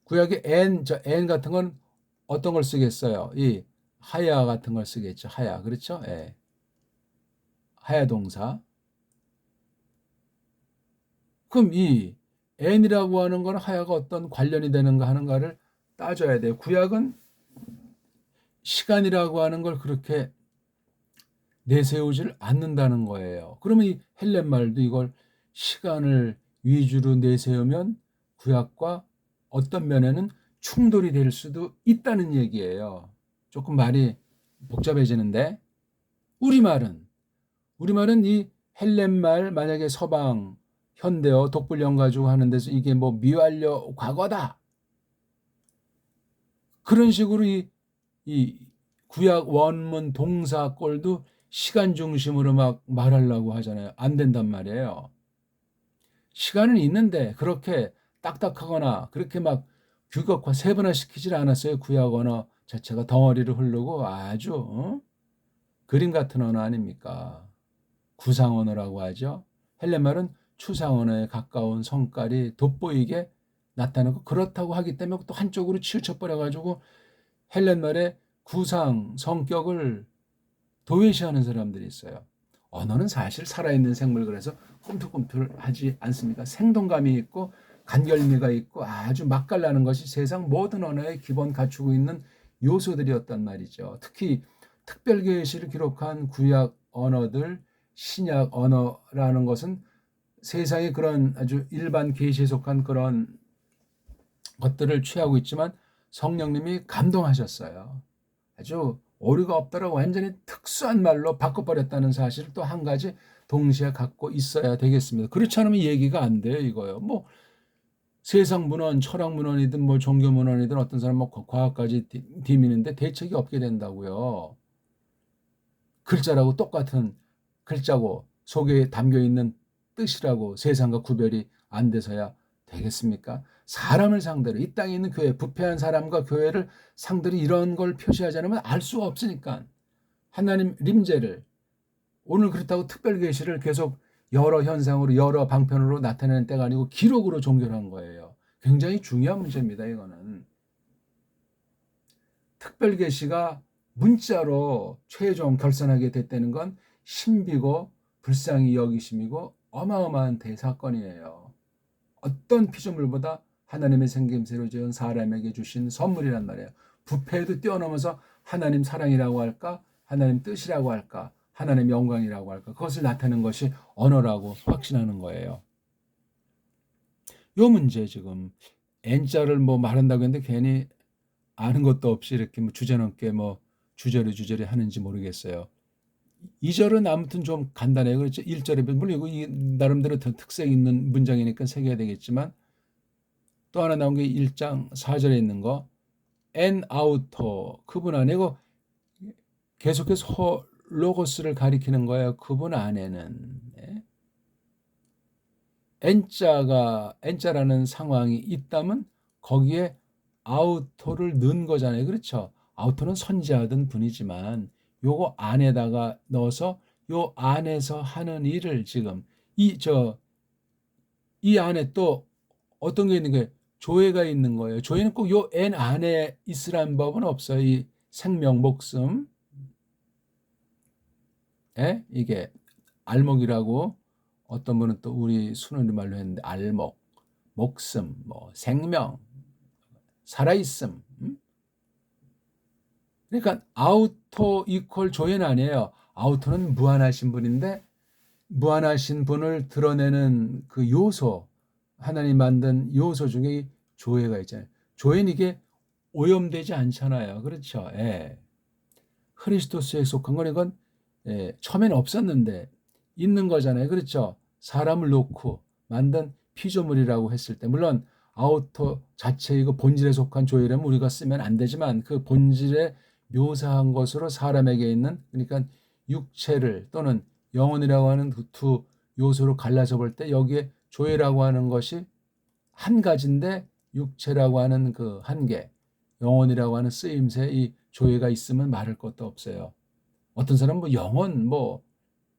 구약의 N 같은 건 어떤 걸 쓰겠어요? 이 하야 같은 걸 쓰겠죠. 하야 그렇죠? 예. 하야 동사. 그럼 이 N이라고 하는 건 하야가 어떤 관련이 되는가 하는가를 따져야 돼요. 구약은 시간이라고 하는 걸 그렇게 내세우지를 않는다는 거예요. 그러면 이 헬렌 말도 이걸 시간을 위주로 내세우면 구약과 어떤 면에는 충돌이 될 수도 있다는 얘기예요. 조금 말이 복잡해지는데 우리말은 이 헬렌 말 만약에 서방 현대어 독불령 가지고 하는 데서 이게 뭐 미완료 과거다 그런 식으로 이 구약 원문 동사꼴도 시간 중심으로 막 말하려고 하잖아요. 안 된단 말이에요. 시간은 있는데 그렇게 딱딱하거나 그렇게 막 규격화 세분화시키질 않았어요. 구약 언어 자체가 덩어리로 흐르고 아주 그림 같은 언어 아닙니까? 구상 언어라고 하죠. 헬렌말은 추상 언어에 가까운 성깔이 돋보이게 나타나고 그렇다고 하기 때문에 또 한쪽으로 치우쳐버려가지고 헬렌말의 구상 성격을 도외시하는 사람들이 있어요. 언어는 사실 살아있는 생물 그래서 꿈틀꿈틀하지 않습니까? 생동감이 있고 간결미가 있고 아주 맛깔나는 것이 세상 모든 언어의 기본 갖추고 있는 요소들이었단 말이죠. 특히 특별계시를 기록한 구약 언어들, 신약 언어라는 것은 세상의 그런 아주 일반 계시에 속한 그런 것들을 취하고 있지만 성령님이 감동하셨어요. 아주 오류가 없더라고 완전히 특수한 말로 바꿔버렸다는 사실을 또 한 가지 동시에 갖고 있어야 되겠습니다. 그렇지 않으면 얘기가 안 돼요, 이거요. 뭐 세상 문헌, 철학 문헌이든 뭐 종교 문헌이든 어떤 사람 뭐 과학까지 디미는데 대책이 없게 된다고요. 글자라고 똑같은 글자고 속에 담겨 있는 뜻이라고 세상과 구별이 안 돼서야 되겠습니까? 사람을 상대로 이 땅에 있는 교회, 부패한 사람과 교회를 상대로 이런 걸 표시하지 않으면 알 수가 없으니까 하나님 림제를 오늘 그렇다고 특별 계시를 계속 여러 현상으로 여러 방편으로 나타내는 때가 아니고 기록으로 종결한 거예요. 굉장히 중요한 문제입니다. 이거는 특별 계시가 문자로 최종 결산하게 됐다는 건 신비고 불쌍히 여기심이고 어마어마한 대사건이에요. 어떤 피조물보다 하나님의 생김새로 지은 사람에게 주신 선물이란 말이에요. 부패에도 뛰어넘어서 하나님 사랑이라고 할까? 하나님 뜻이라고 할까? 하나님 영광이라고 할까? 그것을 나타내는 것이 언어라고 확신하는 거예요. 요 문제 지금 N자를 뭐 말한다고 했는데 괜히 아는 것도 없이 이렇게 뭐 주제넘게 뭐 주저리 하는지 모르겠어요. 2절은 아무튼 좀 간단해요. 그렇죠. 1절에 물론 이거 나름대로 더 특색 있는 문장이니까 새겨야 되겠지만 또 하나 나온 게 1장 4절에 있는 거 en auto 그분 안에 이거 계속해서 로고스를 가리키는 거예요. 그분 안에는 N자라는 상황이 있다면 거기에 아우토를 넣은 거잖아요. 그렇죠? 아우토는 선지하던 분이지만 요거 안에다가 넣어서 요 안에서 하는 일을 지금 이 안에 또 어떤 게 있는 거예요? 조회가 있는 거예요. 조회는 꼭 요 N 안에 있으라는 법은 없어요. 이 생명, 목숨. 이게 알목이라고 어떤 분은 또 우리 순우리 말로 했는데 알목, 목숨, 뭐 생명, 살아있음. 그러니까 아우토 이퀄 조회는 아니에요. 아우토는 무한하신 분인데 무한하신 분을 드러내는 그 요소, 하나님 만든 요소 중에 조회가 있잖아요. 조회는 이게 오염되지 않잖아요. 그렇죠? 예. 크리스토스에 속한 건 이건 처음에는 없었는데 있는 거잖아요. 그렇죠? 사람을 놓고 만든 피조물이라고 했을 때 물론 아우터 자체 이거 본질에 속한 조회라면 우리가 쓰면 안 되지만 그 본질에 묘사한 것으로 사람에게 있는 그러니까 육체를 또는 영혼이라고 하는 두 요소로 갈라서 볼 때 여기에 조회라고 하는 것이 한 가지인데 육체라고 하는 그 한 개, 영혼이라고 하는 쓰임새 이 조회가 있으면 말할 것도 없어요. 어떤 사람은 뭐 영혼, 뭐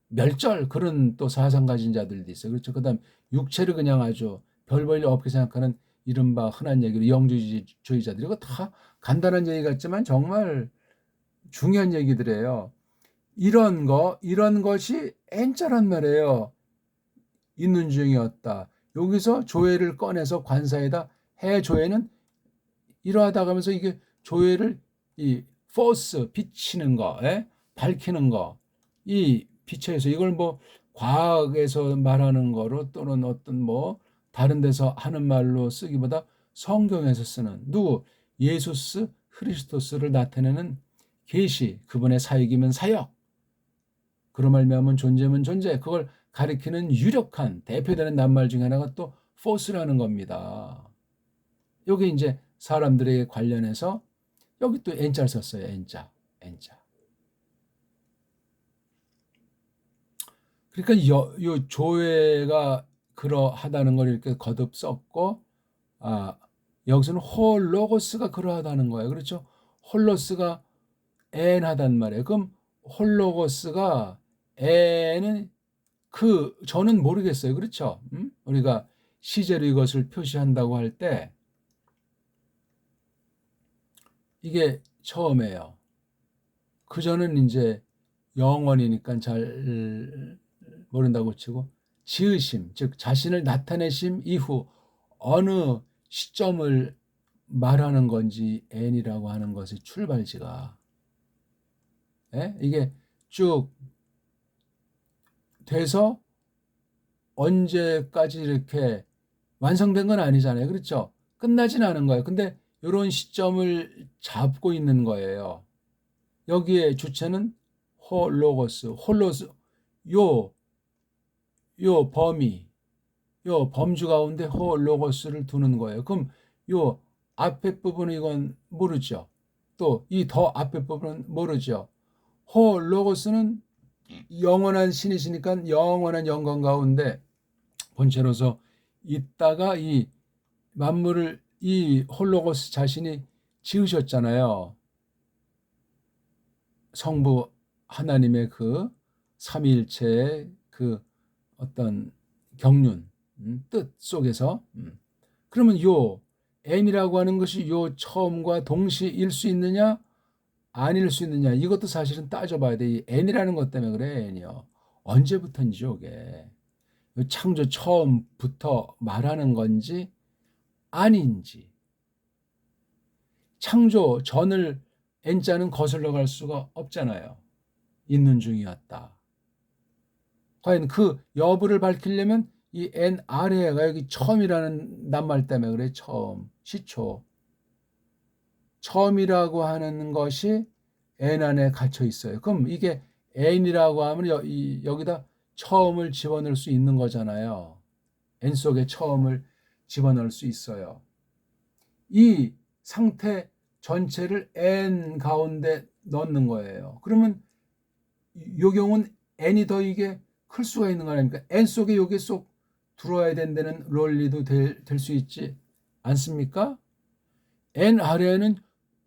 멸절 그런 또 사상 가진 자들도 있어요. 그렇죠. 그다음 육체를 그냥 아주 별 볼 일 없게 생각하는 이른바 흔한 얘기로 영주주의자들 이거 다 간단한 얘기 같지만 정말 중요한 얘기들이에요. 이런 것이 N자란 말이에요. 있는 중이었다. 여기서 조회를 꺼내서 관사에다 해 조회는 이러하다 하면서 이게 조회를 이 포스 비치는 거, 밝히는 거, 이 빛에서 이걸 뭐 과학에서 말하는 거로 또는 어떤 뭐 다른 데서 하는 말로 쓰기보다 성경에서 쓰는 누구 예수스 크리스토스를 나타내는 계시 그분의 사역이면 사역 그런 말미암은 존재면 존재 그걸 가리키는 유력한 대표되는 낱말 중에 하나가 또 포스라는 겁니다. 여기 이제 사람들에게 관련해서 여기 또 N자를 썼어요. N자. 그러니까 요 조회가 그러하다는 걸 이렇게 거듭 썼고 여기서는 홀로고스가 그러하다는 거예요. 그렇죠? 홀로스가 N하단 말이에요. 그럼 홀로고스가 N은 저는 모르겠어요. 그렇죠? 우리가 시제로 이것을 표시한다고 할 때 이게 처음이에요. 그저는 이제 영원이니까 잘 모른다고 치고 지으심, 즉 자신을 나타내심 이후 어느 시점을 말하는 건지 N이라고 하는 것의 출발지가 이게 쭉 돼서 언제까지 이렇게 완성된 건 아니잖아요. 그렇죠? 끝나진 않은 거예요. 근데 이런 시점을 잡고 있는 거예요. 여기에 주체는 홀로고스, 요 범위, 요 범주 가운데 홀로고스를 두는 거예요. 그럼 요 앞에 부분은 이건 모르죠. 또 이 더 앞에 부분은 모르죠. 홀로고스는 영원한 신이시니까 영원한 영광 가운데 본체로서 있다가 이 만물을 이 홀로고스 자신이 지으셨잖아요. 성부 하나님의 그 삼위일체의 그 어떤 경륜, 뜻 속에서. 그러면 요 n이라고 하는 것이 요 처음과 동시일 수 있느냐 아닐 수 있느냐, 이것도 사실은 따져봐야 돼. 이 n이라는 것 때문에 그래. n이요. 언제부터인지 이게 창조 처음부터 말하는 건지 아닌지. 창조 전을 n자는 거슬러 갈 수가 없잖아요. 있는 중이었다. 과연 그 여부를 밝히려면 이 n 아래가 여기 처음이라는 낱말 때문에 그래. 처음, 시초. 처음이라고 하는 것이 n 안에 갇혀 있어요. 그럼 이게 n이라고 하면 여기다 처음을 집어넣을 수 있는 거잖아요. n 속에 처음을 집어넣을 수 있어요. 이 상태 전체를 n 가운데 넣는 거예요. 그러면 이 경우는 n이 더 이게 클 수가 있는 거 아닙니까? n 속에 여기 쏙 들어와야 된다는 논리도 될 수 있지 않습니까? n 아래에는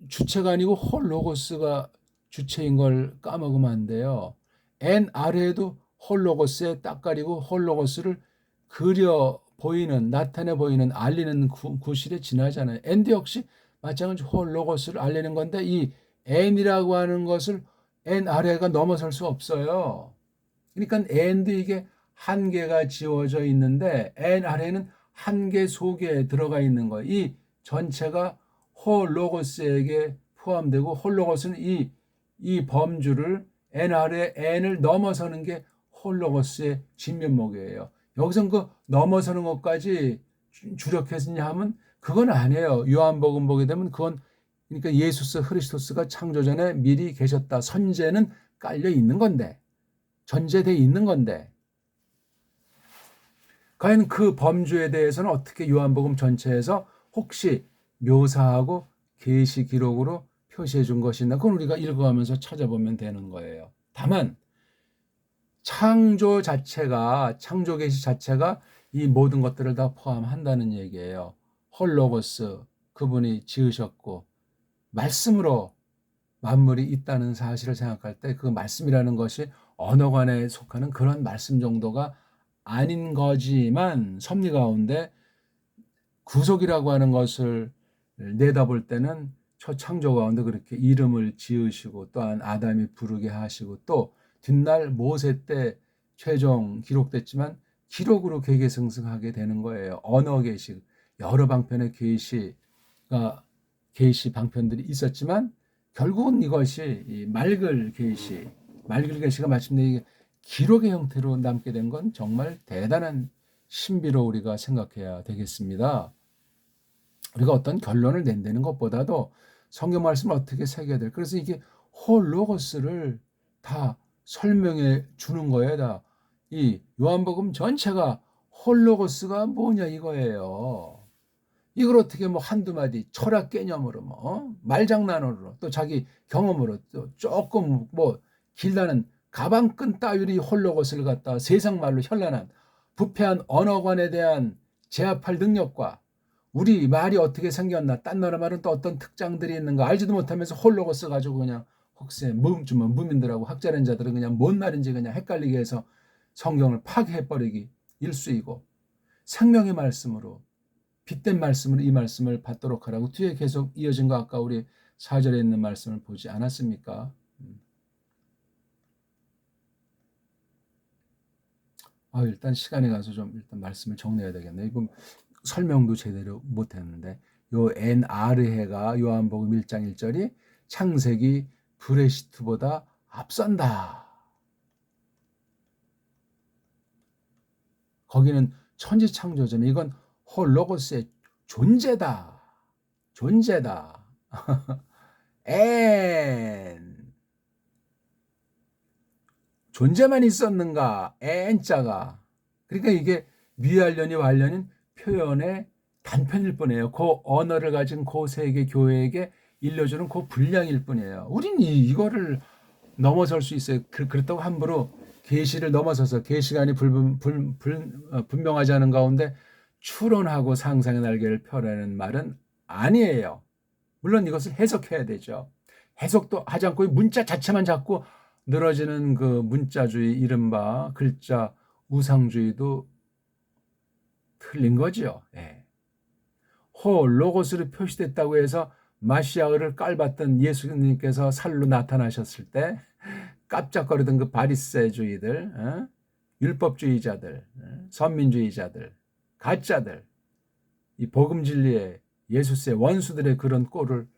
주체가 아니고 홀로고스가 주체인 걸 까먹으면 안 돼요. n 아래에도 홀로고스에 딱 가리고 홀로고스를 그려 보이는, 나타내 보이는, 알리는 구실에 지나잖아요. n도 역시 마찬가지로 홀로고스를 알리는 건데 이 n이라고 하는 것을 n 아래가 넘어설 수 없어요. 그러니까 n도 이게 한계가 지워져 있는데 n 아래는 한계 속에 들어가 있는 거예요. 이 전체가 홀로고스에게 포함되고 홀로고스는 이 범주를 n 아래 n을 넘어서는 게 홀로고스의 진면목이에요. 여기서 그 넘어서는 것까지 주력했느냐 하면 그건 아니에요. 요한복음 보게 되면 그건 그러니까 예수스 그리스도스가 창조 전에 미리 계셨다. 선제는 깔려 있는 건데, 전제돼 있는 건데, 과연 그 범주에 대해서는 어떻게 요한복음 전체에서 혹시 묘사하고 계시 기록으로 표시해 준 것이나 그건 우리가 읽어가면서 찾아보면 되는 거예요. 다만 창조 자체가, 창조 계시 자체가 이 모든 것들을 다 포함한다는 얘기예요. 홀로고스, 그분이 지으셨고 말씀으로 만물이 있다는 사실을 생각할 때 그 말씀이라는 것이 언어관에 속하는 그런 말씀 정도가 아닌 거지만 섭리 가운데 구속이라고 하는 것을 내다볼 때는 첫 창조 가운데 그렇게 이름을 지으시고 또한 아담이 부르게 하시고 또 뒷날 모세 때 최종 기록됐지만 기록으로 계계승승하게 되는 거예요. 언어 계시, 여러 방편의 계시 방편들이 있었지만 결국은 이것이 이 맑을 계시가 마침내 기록의 형태로 남게 된 건 정말 대단한 신비로 우리가 생각해야 되겠습니다. 우리가 어떤 결론을 낸다는 것보다도 성경 말씀을 어떻게 새겨야 될, 그래서 이게 홀로고스를 다 설명해 주는 거예요. 다 이 요한복음 전체가 홀로고스가 뭐냐 이거예요. 이걸 어떻게 뭐 한두 마디 철학 개념으로 뭐 말장난으로 또 자기 경험으로 또 조금 뭐 길다는 가방끈 따위로 홀로고스를 갖다 세상 말로 현란한 부패한 언어관에 대한 제압할 능력과 우리 말이 어떻게 생겼나, 딴 나라 말은 또 어떤 특장들이 있는가 알지도 못하면서 홀로고스 가지고 그냥 혹세 무민들하고 학자된 자들은 그냥 뭔 말인지 그냥 헷갈리게 해서 성경을 파괴해버리기 일쑤이고 생명의 말씀으로 빛된 말씀으로 이 말씀을 받도록 하라고 뒤에 계속 이어진 거 아까 우리 4절에 있는 말씀을 보지 않았습니까? 일단 시간이 가서 좀 일단 말씀을 정리해야 되겠네요. 이건 설명도 제대로 못했는데 요 NR해가 요한복음 1장 1절이 창세기 브레시트보다 앞선다. 거기는 천지창조잖아요. 이건 홀로고스의 존재다. N 존재만 있었는가? N자가. 그러니까 이게 미완련이 완련인 표현의 단편일 뿐이에요. 그 언어를 가진 그 세계 교회에게 일러주는 그 분량일 뿐이에요. 우린 이거를 넘어설 수 있어요. 그렇다고 함부로 계시를 넘어서서 계시가 아니 분명하지 않은 가운데 추론하고 상상의 날개를 펴라는 말은 아니에요. 물론 이것을 해석해야 되죠. 해석도 하지 않고 문자 자체만 잡고 늘어지는 그 문자주의, 이른바 글자 우상주의도 틀린 거죠. 예. 로고스로 표시됐다고 해서 마시아를 깔봤던 예수님께서 살로 나타나셨을 때 깜짝거리던 그 바리새주의들, 율법주의자들, 선민주의자들, 가짜들, 이 복음 진리의 예수의 원수들의 그런 꼴을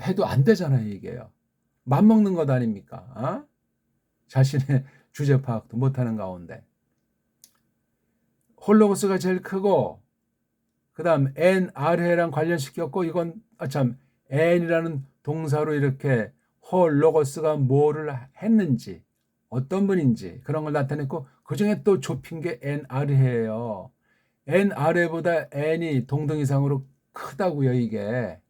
해도 안 되잖아요, 이게요. 맘먹는 것 아닙니까? 자신의 주제 파악도 못하는 가운데. 홀로고스가 제일 크고, 그 다음 NR해랑 관련시켰고, 이건 참 N이라는 동사로 이렇게 홀로고스가 뭐를 했는지, 어떤 분인지 그런 걸 나타냈고, 그 중에 또 좁힌 게 NR해예요. NR해보다 N이 동등이상으로 크다고요, 이게.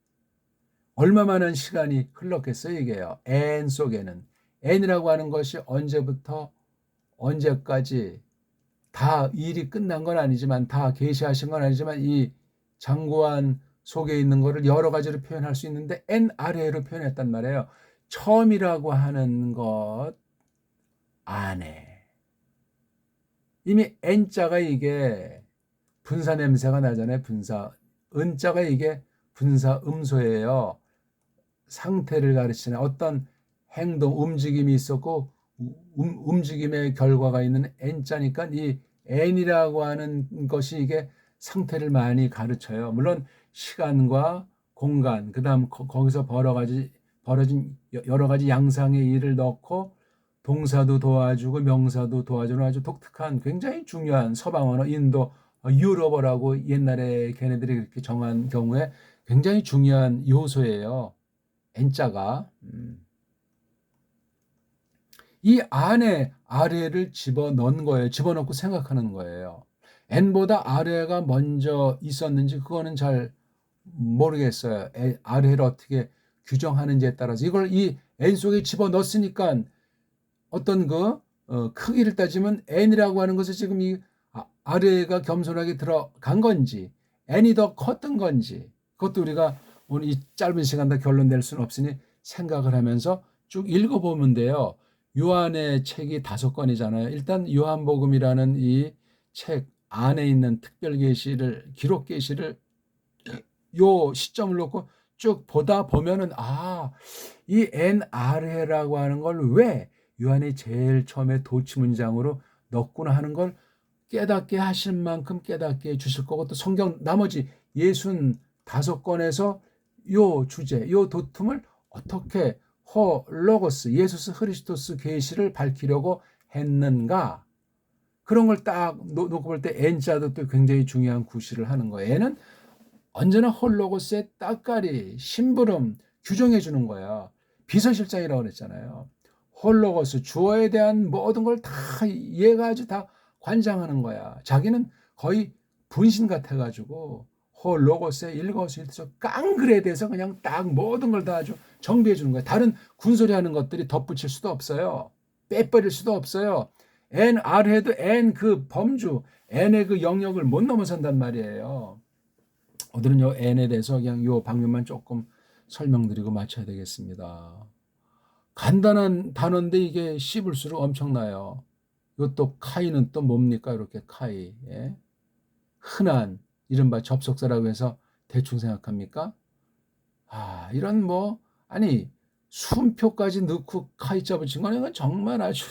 얼마 많은 시간이 흘렀겠어요, 이게요. N 속에는. N이라고 하는 것이 언제부터 언제까지 다 일이 끝난 건 아니지만, 다 계시하신 건 아니지만, 이 장구안 속에 있는 거를 여러 가지로 표현할 수 있는데 NRA로 표현했단 말이에요. 처음이라고 하는 것 안에 이미 N자가 이게 분사 냄새가 나잖아요. 분사. 은자가 이게 분사 음소예요. 상태를 가르치는 어떤 행동, 움직임이 있었고 움직임의 결과가 있는 N자니까 이 N이라고 하는 것이 이게 상태를 많이 가르쳐요. 물론 시간과 공간, 그 다음 거기서 벌어진 여러 가지 양상의 일을 넣고 동사도 도와주고 명사도 도와주는 아주 독특한 굉장히 중요한 서방 언어, 인도, 유럽어라고 옛날에 걔네들이 그렇게 정한 경우에 굉장히 중요한 요소예요. N자가. 이 안에 아래를 집어넣은 거예요. 집어넣고 생각하는 거예요. N보다 아래가 먼저 있었는지 그거는 잘 모르겠어요. 아래를 어떻게 규정하는지에 따라서 이걸 이 N 속에 집어넣었으니까 어떤 크기를 따지면 N이라고 하는 것은 지금 이 아래가 겸손하게 들어간 건지 N이 더 컸던 건지 그것도 우리가 오늘 이 짧은 시간 다 결론 낼 수는 없으니 생각을 하면서 쭉 읽어보면 돼요. 요한의 책이 5권이잖아요. 일단 요한복음이라는 이 책 안에 있는 특별 계시를 기록 계시를 요 시점을 놓고 쭉 보다 보면은 이 NR해라고 하는 걸 왜 요한이 제일 처음에 도치 문장으로 넣구나 하는 걸 깨닫게 하실 만큼 깨닫게 해 주실 거고 또 성경 나머지 65권에서 요 주제, 요 도tum을 어떻게 로고스, 예수스 크리스토스 계시를 밝히려고 했는가? 그런 걸 딱 놓고 볼 때 N자도 또 굉장히 중요한 구실을 하는 거예요. N은 언제나 홀로고스의 따까리, 심부름 규정해 주는 거야. 비서실장이라고 그랬잖아요. 홀로고스, 주어에 대한 모든 걸 다 얘가 아주 다 관장하는 거야. 자기는 거의 분신 같아가지고 홀로고스의 일거수일투족 깡글에 대해서 그냥 딱 모든 걸 다 아주 정비해 주는 거야. 다른 군소리 하는 것들이 덧붙일 수도 없어요. 빼버릴 수도 없어요. N, R 해도 N 그 범주, N의 그 영역을 못 넘어선단 말이에요. 오늘은 요 N에 대해서 그냥 요 방면만 조금 설명드리고 마쳐야 되겠습니다. 간단한 단어인데 이게 씹을수록 엄청나요. 이것도 카이는 또 뭡니까? 이렇게 카이. 예? 흔한 이른바 접속사라고 해서 대충 생각합니까? 이런 아니 숨표까지 넣고 카이자 붙인 건 이건 정말 아주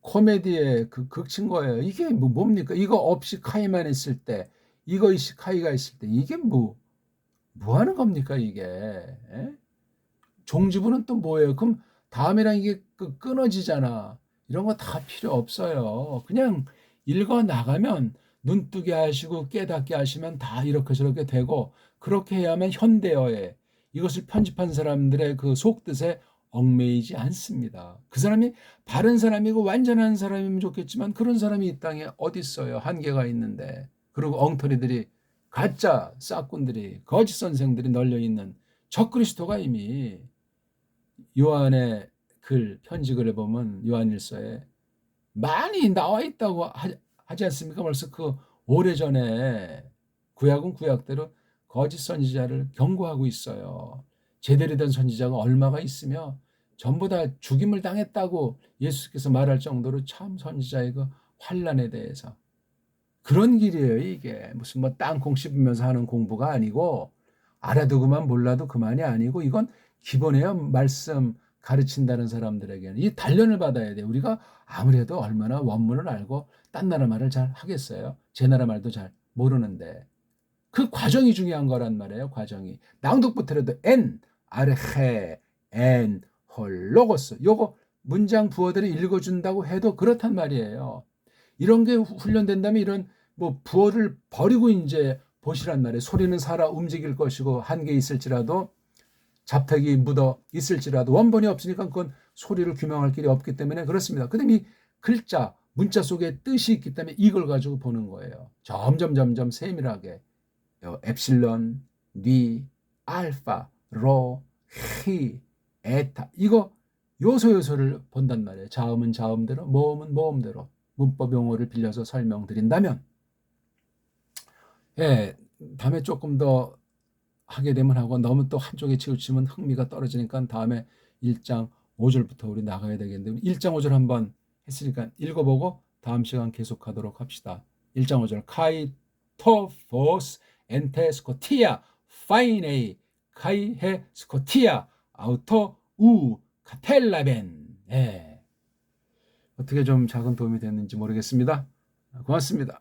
코미디의 그 극친 거예요. 이게 뭡니까? 이거 없이 카이만 있을 때, 이거 있이 카이가 있을 때, 이게 뭐 하는 겁니까, 이게? 예? 종지부는 또 뭐예요? 그럼 다음이랑 이게 끊어지잖아. 이런 거 다 필요 없어요. 그냥 읽어 나가면 눈뜨게 하시고 깨닫게 하시면 다 이렇게 저렇게 되고 그렇게 해야만 현대어에 이것을 편집한 사람들의 그 속뜻에 얽매이지 않습니다. 그 사람이 바른 사람이고 완전한 사람이면 좋겠지만 그런 사람이 이 땅에 어디 있어요? 한계가 있는데. 그리고 엉터리들이 가짜 싹꾼들이 거짓 선생들이 널려 있는 적그리스도가 이미 요한의 글, 편지글에 보면 요한일서에 많이 나와 있다고 하지 않습니까? 벌써 그 오래전에 구약은 구약대로 거짓 선지자를 경고하고 있어요. 제대로 된 선지자가 얼마가 있으며 전부 다 죽임을 당했다고 예수께서 말할 정도로 참 선지자의 그 환난에 대해서 그런 길이에요. 이게 무슨 뭐 땅콩 씹으면서 하는 공부가 아니고 알아두고만 몰라도 그만이 아니고 이건 기본이에요. 말씀 가르친다는 사람들에게는 이 단련을 받아야 돼요. 우리가 아무래도 얼마나 원문을 알고 딴 나라 말을 잘 하겠어요. 제 나라 말도 잘 모르는데 그 과정이 중요한 거란 말이에요. 과정이 낭독부터라도 엔 아르헤 엔 홀로고스 요거 문장 부어들이 읽어준다고 해도 그렇단 말이에요. 이런 게 훈련된다면 이런 뭐 부어를 버리고 이제 보시란 말이에요. 소리는 살아 움직일 것이고 한계 있을지라도 잡택이 묻어 있을지라도 원본이 없으니까 그건 소리를 규명할 길이 없기 때문에 그렇습니다. 그다음에 이 글자 문자 속에 뜻이 있기 때문에 이걸 가지고 보는 거예요. 점점 세밀하게 엡실론, 리, 알파, 로, 히, 에타 이거 요소를 본단 말이에요. 자음은 자음대로, 모음은 모음대로 문법 용어를 빌려서 설명드린다면 예, 다음에 조금 더 하게 되면 하고 너무 또 한쪽에 치우치면 흥미가 떨어지니까 다음에 1장 5절부터 우리 나가야 되겠는데 1장 5절 한번 했으니까 읽어보고 다음 시간 계속하도록 합시다. 1장 5절 카이 토포스 엔테 스코티아 파이네이 카이헤 스코티아 아우토 우 카텔라벤 예. 어떻게 좀 작은 도움이 됐는지 모르겠습니다. 고맙습니다.